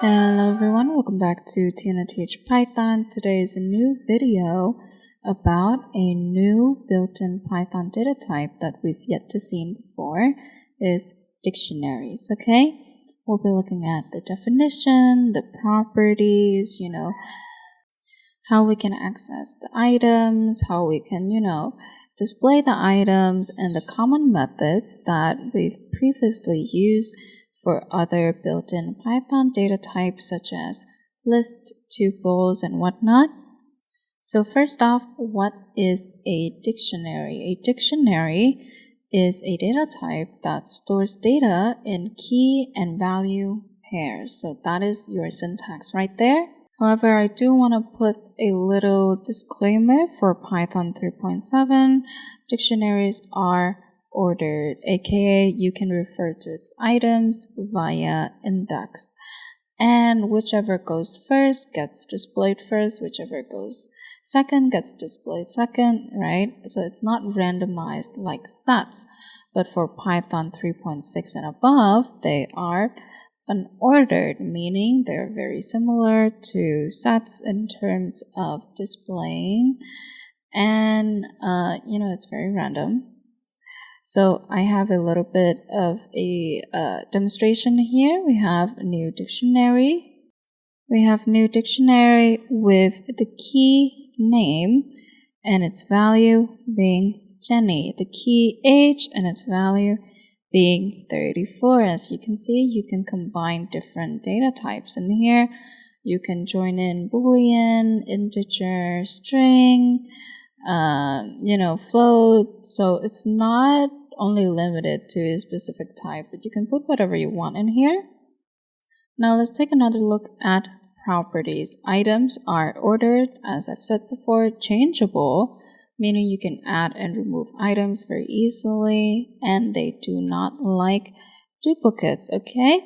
Hello everyone, welcome back to Tinateach Python. Today is a new video about a new built-in Python data type that we've yet to see before is dictionaries, okay? We'll be looking at the definition, the properties, how we can access the items, how we can, display the items, and the common methods that we've previously used for other built-in Python data types such as list, tuples, and whatnot. So first off, what is a dictionary? A dictionary is a data type that stores data in key and value pairs. So that is your syntax right there. However, I do want to put a little disclaimer for Python 3.7. Dictionaries are ordered, aka you can refer to its items via index, and whichever goes first gets displayed first, whichever goes second gets displayed second, right? So it's not randomized like sets, but for Python 3.6 and above, they are unordered, meaning they're very similar to sets in terms of displaying, and it's very random. So I have a little bit of a demonstration here. We have a new dictionary. We have new dictionary with the key name and its value being Jenny. The key age and its value being 34. As you can see, you can combine different data types in here. You can join in Boolean, integer, string, float. So it's not only limited to a specific type, but you can put whatever you want in here. Now let's take another look at properties. Items are ordered, as I've said before, changeable, meaning you can add and remove items very easily, and they do not like duplicates, okay?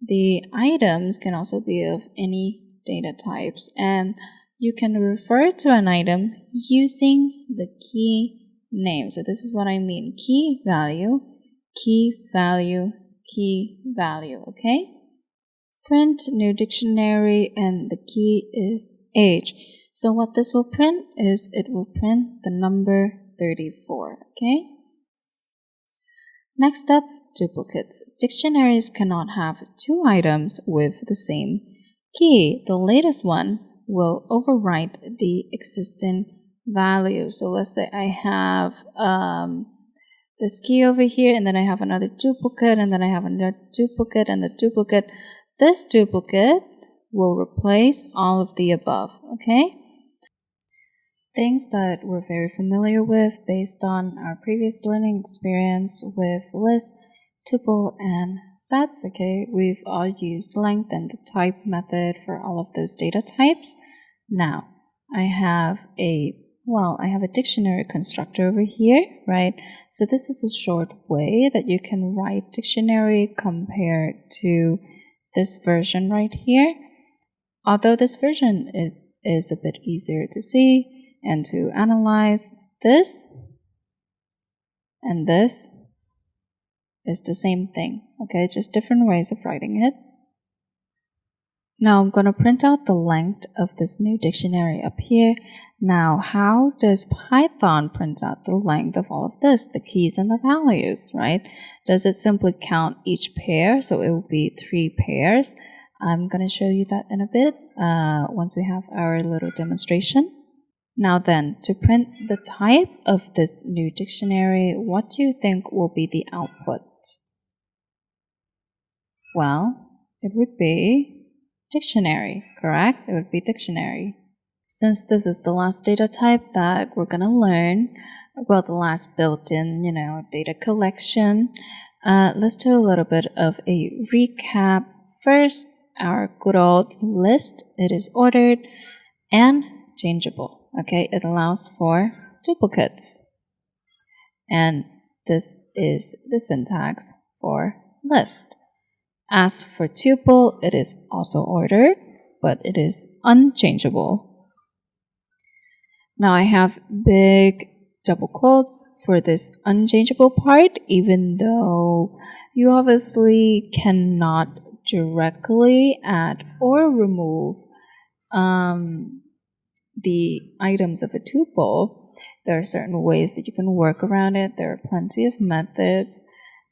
The items can also be of any data types, and you can refer to an item using the key name. So this is what I mean. Key value, key value, key value, okay? Print new dictionary, and the key is age. So what this will print is it will print the number 34, okay? Next up, duplicates. Dictionaries cannot have two items with the same key. The latest one will overwrite the existing value. So let's say I have this key over here, and then I have another duplicate, and then I have another duplicate and the duplicate. This duplicate will replace all of the above, okay? Things that we're very familiar with based on our previous learning experience with list, tuple, and sets, okay? We've all used length and the type method for all of those data types. Now, I have a dictionary constructor over here, right? So this is a short way that you can write dictionary compared to this version right here. Although this version is a bit easier to see and to analyze, this and this is the same thing, okay? Just different ways of writing it. Now I'm going to print out the length of this new dictionary up here. Now, how does Python print out the length of all of this, the keys and the values, right? Does it simply count each pair? So it will be 3 pairs. I'm going to show you that in a bit once we have our little demonstration. Now then, to print the type of this new dictionary, what do you think will be the output? Well, it would be dictionary, correct? It would be dictionary. Since this is the last data type that we're going to learn, the last built-in, data collection, let's do a little bit of a recap. First, our good old list. It is ordered and changeable, okay? It allows for duplicates. And this is the syntax for list. As for tuple, it is also ordered, but it is unchangeable. Now I have big double quotes for this unchangeable part, even though you obviously cannot directly add or remove the items of a tuple, there are certain ways that you can work around it. There are plenty of methods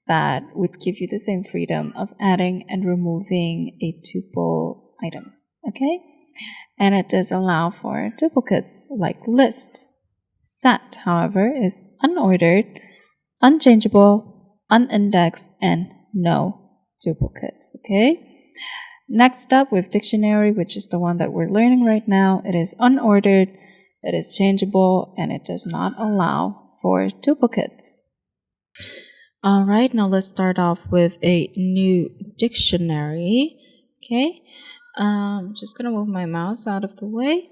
that would give you the same freedom of adding and removing a tuple item, okay? And it does allow for duplicates like list. Set, however, is unordered, unchangeable, unindexed, and no duplicates, okay? Next up, with dictionary, which is the one that we're learning right now, it is unordered, it is changeable, and it does not allow for duplicates. All right, now let's start off with a new dictionary. Okay, just gonna move my mouse out of the way.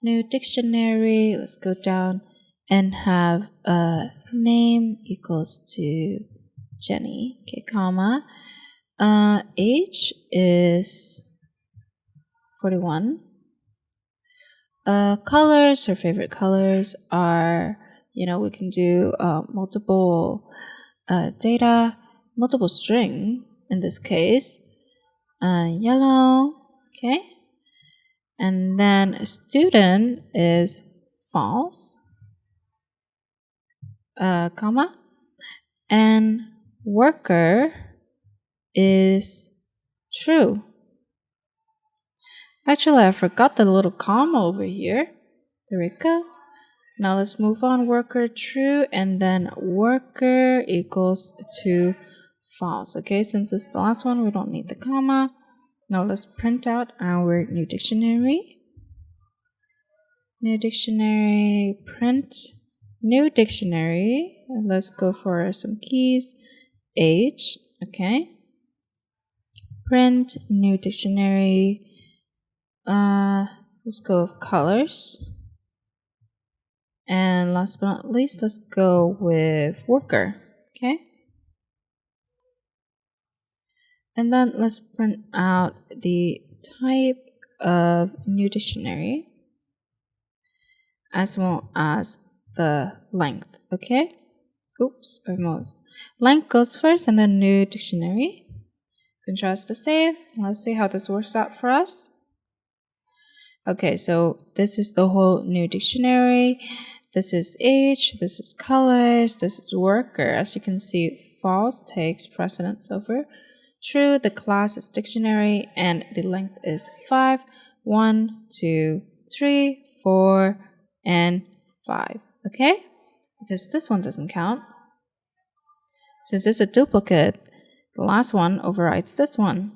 New dictionary, let's go down and have a name equals to Jenny, okay, comma. Age is 41. Colors, her favorite colors are, we can do multiple data, multiple string in this case. Yellow, okay. And then student is false, comma. And worker is true. Actually, I forgot the little comma over here. There we go. Now let's move on. Worker true, and then worker equals to false. Okay, since it's the last one, we don't need the comma. Now let's print out our new dictionary. New dictionary, print new dictionary. Let's go for some keys. Age, okay. Print new dictionary. Let's go with colors. And last but not least, let's go with worker. Okay. And then let's print out the type of new dictionary as well as the length. Okay. Oops, almost. Length goes first and then new dictionary. Contrast to save. Let's see how this works out for us. Okay, so this is the whole new dictionary. This is age, this is colors, this is worker. As you can see, false takes precedence over true. The class is dictionary and the length is 5, 1, 2, 3, 4, and 5. Okay? Because this one doesn't count. Since it's a duplicate, the last one overrides this one.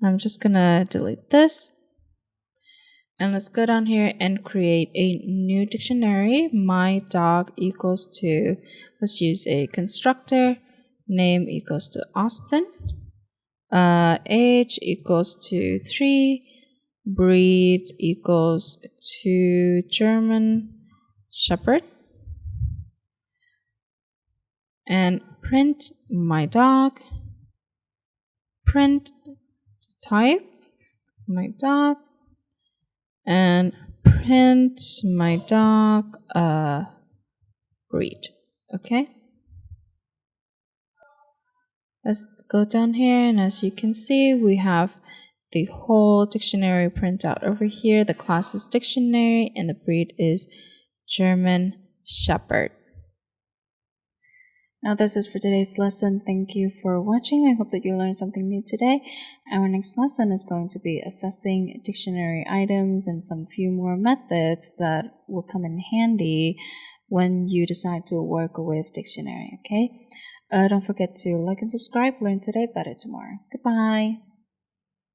I'm just gonna delete this. And let's go down here and create a new dictionary. My dog equals to, let's use a constructor. Name equals to Austin. Age equals to 3. Breed equals to German Shepherd. And print my dog. Print type my dog. And print my dog breed. Okay. Let's go down here, and as you can see, we have the whole dictionary print out over here. The class is dictionary and the breed is German Shepherd. Now this is for today's lesson. Thank you for watching. I hope that you learned something new today. Our next lesson is going to be assessing dictionary items and some few more methods that will come in handy when you decide to work with dictionary, okay? Don't forget to like and subscribe. Learn today, better tomorrow. Goodbye.